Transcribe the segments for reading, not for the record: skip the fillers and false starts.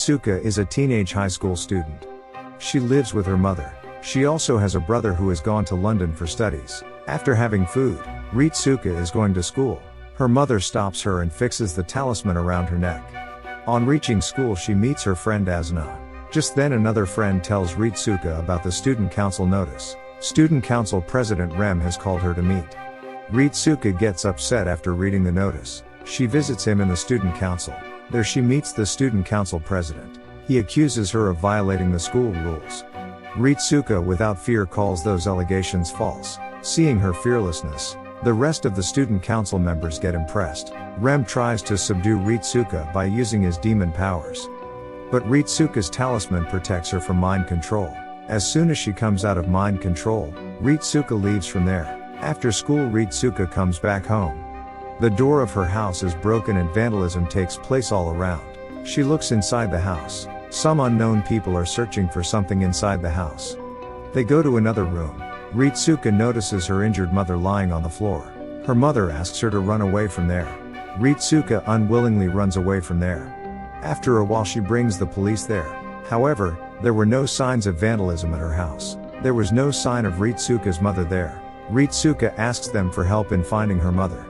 Ritsuka is a teenage high school student. She lives with her mother. She also has a brother who has gone to London for studies. After having food, Ritsuka is going to school. Her mother stops her and fixes the talisman around her neck. On reaching school, she meets her friend Asuna. Just then another friend tells Ritsuka about the student council notice. Student council president Rem has called her to meet. Ritsuka gets upset after reading the notice. She visits him in the student council. There she meets the student council president. He accuses her of violating the school rules. Ritsuka without fear calls those allegations false. Seeing her fearlessness, the rest of the student council members get impressed. Rem tries to subdue Ritsuka by using his demon powers. But Ritsuka's talisman protects her from mind control. As soon as she comes out of mind control, Ritsuka leaves from there. After school, Ritsuka comes back home. The door of her house is broken and vandalism takes place all around. She looks inside the house. Some unknown people are searching for something inside the house. They go to another room. Ritsuka notices her injured mother lying on the floor. Her mother asks her to run away from there. Ritsuka unwillingly runs away from there. After a while, she brings the police there. However, there were no signs of vandalism at her house. There was no sign of Ritsuka's mother there. Ritsuka asks them for help in finding her mother.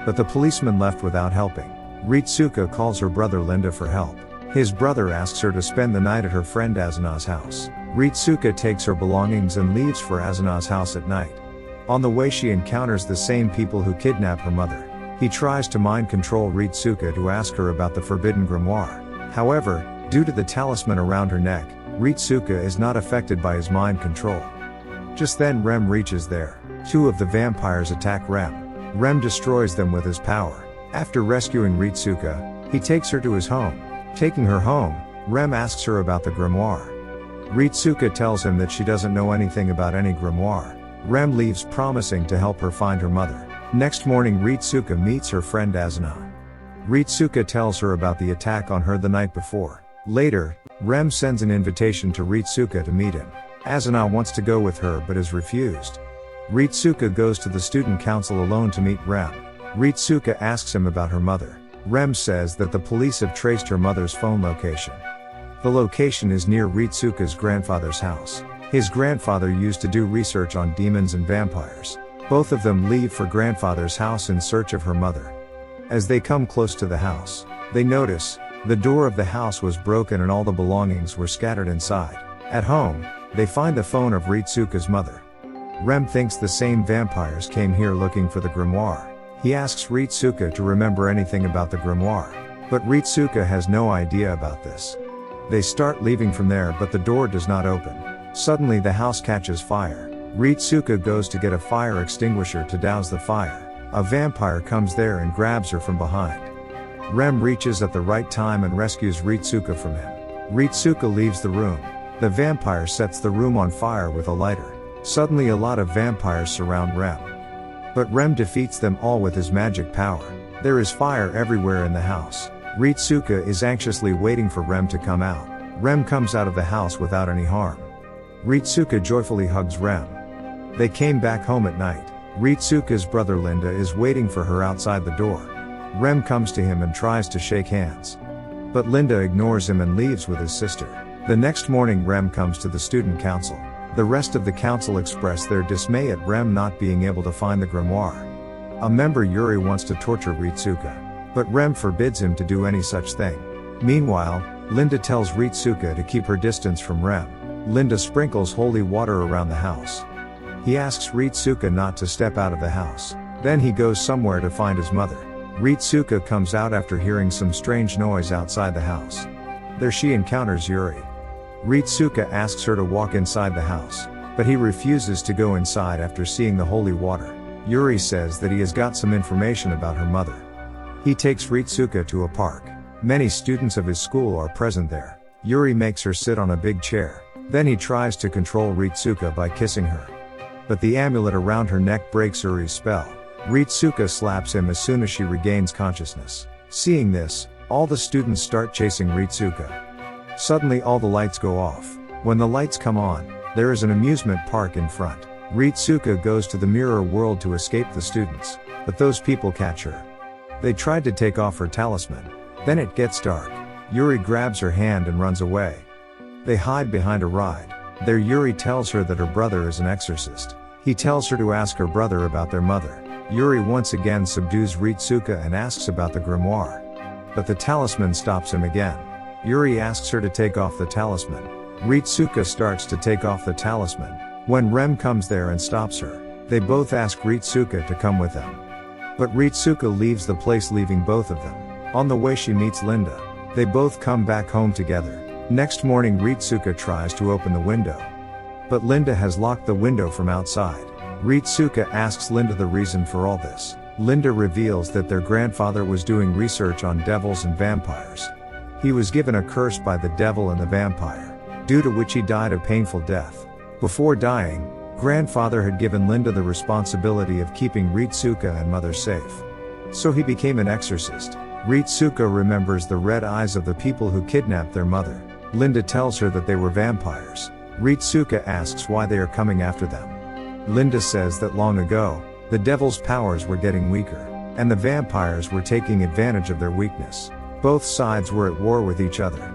But the policeman left without helping. Ritsuka calls her brother Linda for help. His brother asks her to spend the night at her friend Asuna's house. Ritsuka takes her belongings and leaves for Asuna's house at night. On the way, she encounters the same people who kidnap her mother. He tries to mind control Ritsuka to ask her about the forbidden grimoire. However, due to the talisman around her neck, Ritsuka is not affected by his mind control. Just then Rem reaches there. Two of the vampires attack Rem. Rem destroys them with his power. After rescuing Ritsuka, he takes her to his home. Taking her home, Rem asks her about the grimoire. Ritsuka tells him that she doesn't know anything about any grimoire. Rem leaves, promising to help her find her mother. Next morning, Ritsuka meets her friend Asuna. Ritsuka tells her about the attack on her the night before. Later, Rem sends an invitation to Ritsuka to meet him. Asuna wants to go with her but is refused. Ritsuka goes to the student council alone to meet Rem. Ritsuka asks him about her mother. Rem says that the police have traced her mother's phone location. The location is near Ritsuka's grandfather's house. His grandfather used to do research on demons and vampires. Both of them leave for grandfather's house in search of her mother. As they come close to the house, they notice the door of the house was broken and all the belongings were scattered inside. At home, they find the phone of Ritsuka's mother. Rem thinks the same vampires came here looking for the grimoire. He asks Ritsuka to remember anything about the grimoire. But Ritsuka has no idea about this. They start leaving from there, but the door does not open. Suddenly the house catches fire. Ritsuka goes to get a fire extinguisher to douse the fire. A vampire comes there and grabs her from behind. Rem reaches at the right time and rescues Ritsuka from him. Ritsuka leaves the room. The vampire sets the room on fire with a lighter. Suddenly a lot of vampires surround Rem. But Rem defeats them all with his magic power. There is fire everywhere in the house. Ritsuka is anxiously waiting for Rem to come out. Rem comes out of the house without any harm. Ritsuka joyfully hugs Rem. They came back home at night. Ritsuka's brother Linda is waiting for her outside the door. Rem comes to him and tries to shake hands. But Linda ignores him and leaves with his sister. The next morning, Rem comes to the student council. The rest of the council express their dismay at Rem not being able to find the grimoire. A member, Yuri, wants to torture Ritsuka, but Rem forbids him to do any such thing. Meanwhile, Linda tells Ritsuka to keep her distance from Rem. Linda sprinkles holy water around the house. He asks Ritsuka not to step out of the house. Then he goes somewhere to find his mother. Ritsuka comes out after hearing some strange noise outside the house. There she encounters Yuri. Ritsuka asks her to walk inside the house, but he refuses to go inside after seeing the holy water. Yuri says that he has got some information about her mother. He takes Ritsuka to a park. Many students of his school are present there. Yuri makes her sit on a big chair. Then he tries to control Ritsuka by kissing her. But the amulet around her neck breaks Yuri's spell. Ritsuka slaps him as soon as she regains consciousness. Seeing this, all the students start chasing Ritsuka. Suddenly all the lights go off. When the lights come on, there is an amusement park in front. Ritsuka goes to the mirror world to escape the students, but those people catch her. They tried to take off her talisman. Then it gets dark. Yuri grabs her hand and runs away. They hide behind a ride. There Yuri tells her that her brother is an exorcist. He tells her to ask her brother about their mother. Yuri once again subdues Ritsuka and asks about the grimoire. But the talisman stops him again. Yuri asks her to take off the talisman. Ritsuka starts to take off the talisman, when Rem comes there and stops her. They both ask Ritsuka to come with them. But Ritsuka leaves the place, leaving both of them. On the way she meets Linda. They both come back home together. Next morning Ritsuka tries to open the window. But Linda has locked the window from outside. Ritsuka asks Linda the reason for all this. Linda reveals that their grandfather was doing research on devils and vampires. He was given a curse by the devil and the vampire, due to which he died a painful death. Before dying, grandfather had given Linda the responsibility of keeping Ritsuka and mother safe. So he became an exorcist. Ritsuka remembers the red eyes of the people who kidnapped their mother. Linda tells her that they were vampires. Ritsuka asks why they are coming after them. Linda says that long ago, the devil's powers were getting weaker, and the vampires were taking advantage of their weakness. Both sides were at war with each other.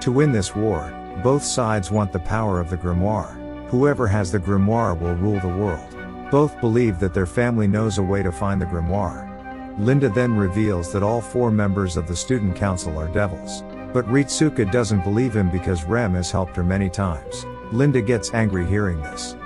To win this war, both sides want the power of the grimoire. Whoever has the grimoire will rule the world. Both believe that their family knows a way to find the grimoire. Linda then reveals that all 4 members of the student council are devils. But Ritsuka doesn't believe him because Rem has helped her many times. Linda gets angry hearing this.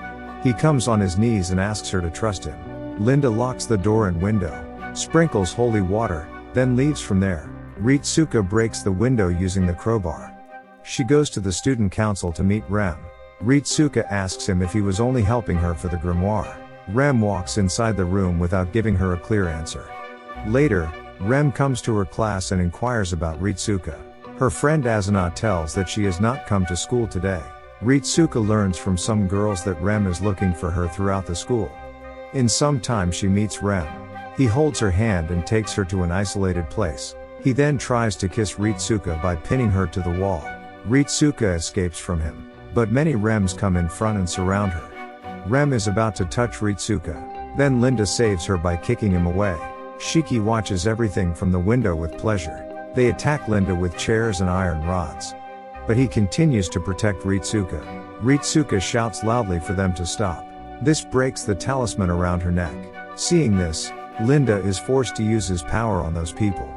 He comes on his knees and asks her to trust him. Linda locks the door and window, sprinkles holy water, then leaves from there. Ritsuka breaks the window using the crowbar. She goes to the student council to meet Rem. Ritsuka asks him if he was only helping her for the grimoire. Rem walks inside the room without giving her a clear answer. Later, Rem comes to her class and inquires about Ritsuka. Her friend Asuna tells that she has not come to school today. Ritsuka learns from some girls that Rem is looking for her throughout the school. In some time she meets Rem. He holds her hand and takes her to an isolated place. He then tries to kiss Ritsuka by pinning her to the wall. Ritsuka escapes from him, but many Rems come in front and surround her. Rem is about to touch Ritsuka. Then Linda saves her by kicking him away. Shiki watches everything from the window with pleasure. They attack Linda with chairs and iron rods. But he continues to protect Ritsuka. Ritsuka shouts loudly for them to stop. This breaks the talisman around her neck. Seeing this, Linda is forced to use his power on those people.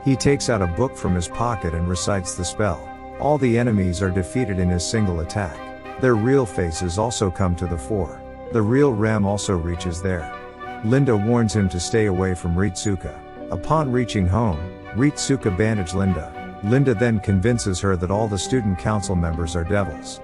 He takes out a book from his pocket and recites the spell. All the enemies are defeated in his single attack. Their real faces also come to the fore. The real Rem also reaches there. Linda warns him to stay away from Ritsuka. Upon reaching home, Ritsuka bandages Linda. Linda then convinces her that all the student council members are devils.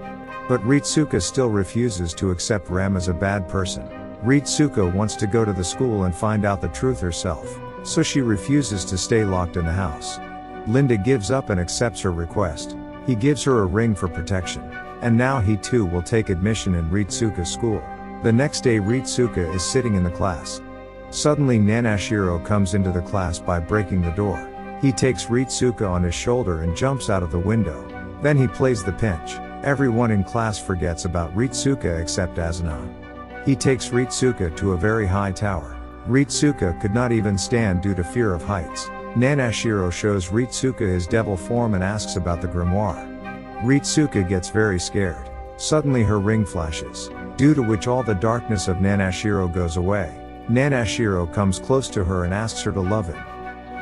But Ritsuka still refuses to accept Rem as a bad person. Ritsuka wants to go to the school and find out the truth herself, so she refuses to stay locked in the house. Linda gives up and accepts her request. He gives her a ring for protection. And now he too will take admission in Ritsuka's school. The next day Ritsuka is sitting in the class. Suddenly Nanashiro comes into the class by breaking the door. He takes Ritsuka on his shoulder and jumps out of the window. Then he plays the pinch. Everyone in class forgets about Ritsuka except Asuna. He takes Ritsuka to a very high tower. Ritsuka could not even stand due to fear of heights. Nanashiro shows Ritsuka his devil form and asks about the grimoire. Ritsuka gets very scared. Suddenly her ring flashes, due to which all the darkness of Nanashiro goes away. Nanashiro comes close to her and asks her to love him.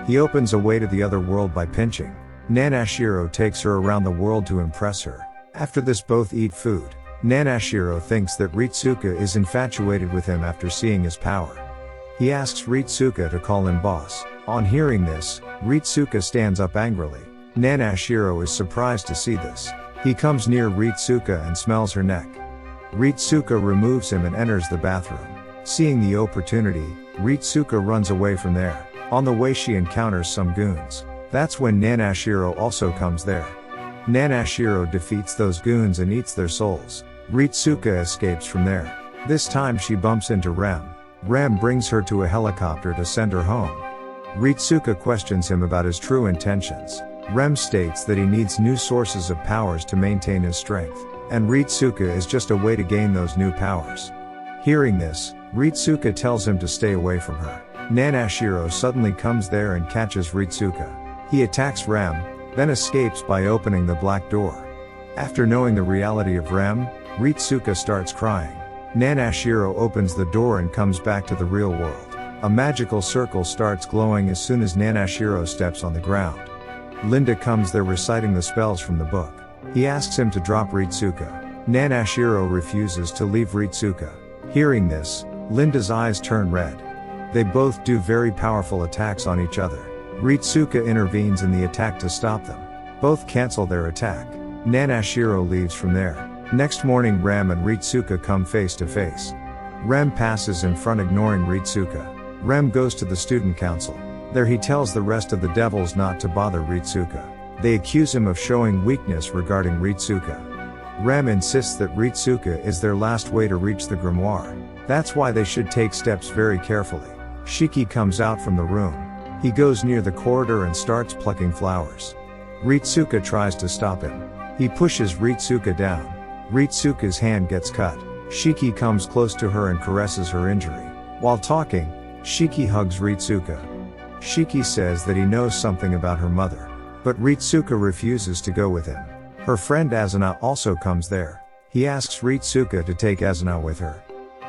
He opens a way to the other world by pinching. Nanashiro takes her around the world to impress her. After this both eat food. Nanashiro thinks that Ritsuka is infatuated with him after seeing his power. He asks Ritsuka to call him boss. On hearing this, Ritsuka stands up angrily. Nanashiro is surprised to see this. He comes near Ritsuka and smells her neck. Ritsuka removes him and enters the bathroom. Seeing the opportunity, Ritsuka runs away from there. On the way she encounters some goons. That's when Nanashiro also comes there. Nanashiro defeats those goons and eats their souls. Ritsuka escapes from there. This time she bumps into Rem. Rem brings her to a helicopter to send her home. Ritsuka questions him about his true intentions. Rem states that he needs new sources of powers to maintain his strength, and Ritsuka is just a way to gain those new powers. Hearing this, Ritsuka tells him to stay away from her. Nanashiro suddenly comes there and catches Ritsuka. He attacks Rem, then escapes by opening the black door. After knowing the reality of Rem, Ritsuka starts crying. Nanashiro opens the door and comes back to the real world. A magical circle starts glowing as soon as Nanashiro steps on the ground. Linda comes there reciting the spells from the book. He asks him to drop Ritsuka. Nanashiro refuses to leave Ritsuka. Hearing this, Linda's eyes turn red. They both do very powerful attacks on each other. Ritsuka intervenes in the attack to stop them. Both cancel their attack. Nanashiro leaves from there. Next morning Rem and Ritsuka come face to face. Rem passes in front ignoring Ritsuka. Rem goes to the student council. There he tells the rest of the devils not to bother Ritsuka. They accuse him of showing weakness regarding Ritsuka. Rem insists that Ritsuka is their last way to reach the grimoire. That's why they should take steps very carefully. Shiki comes out from the room. He goes near the corridor and starts plucking flowers. Ritsuka tries to stop him. He pushes Ritsuka down. Ritsuka's hand gets cut. Shiki comes close to her and caresses her injury. While talking, Shiki hugs Ritsuka. Shiki says that he knows something about her mother. But Ritsuka refuses to go with him. Her friend Asuna also comes there. He asks Ritsuka to take Asuna with her.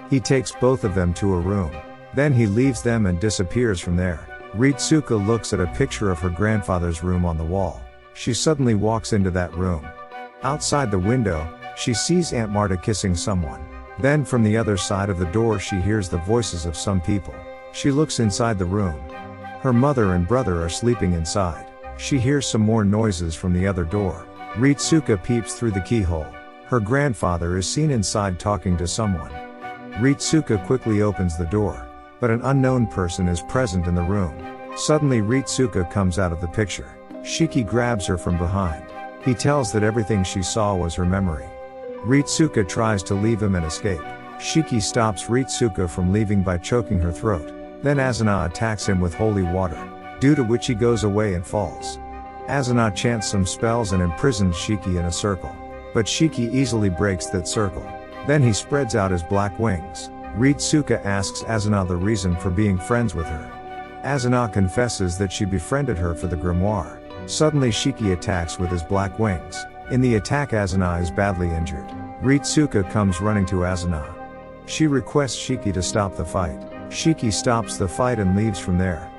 He takes both of them to a room. Then he leaves them and disappears from there. Ritsuka looks at a picture of her grandfather's room on the wall. She suddenly walks into that room. Outside the window, she sees Aunt Marta kissing someone. Then from the other side of the door she hears the voices of some people. She looks inside the room. Her mother and brother are sleeping inside. She hears some more noises from the other door. Ritsuka peeps through the keyhole. Her grandfather is seen inside talking to someone. Ritsuka quickly opens the door. But an unknown person is present in the room. Suddenly Ritsuka comes out of the picture. Shiki grabs her from behind. He tells that everything she saw was her memory. Ritsuka tries to leave him and escape. Shiki stops Ritsuka from leaving by choking her throat. Then Asuna attacks him with holy water, due to which he goes away and falls. Asuna chants some spells and imprisons Shiki in a circle. But Shiki easily breaks that circle. Then he spreads out his black wings. Ritsuka asks Asuna the reason for being friends with her. Asuna confesses that she befriended her for the grimoire. Suddenly Shiki attacks with his black wings. In the attack Asuna is badly injured. Ritsuka comes running to Asuna. She requests Shiki to stop the fight. Shiki stops the fight and leaves from there.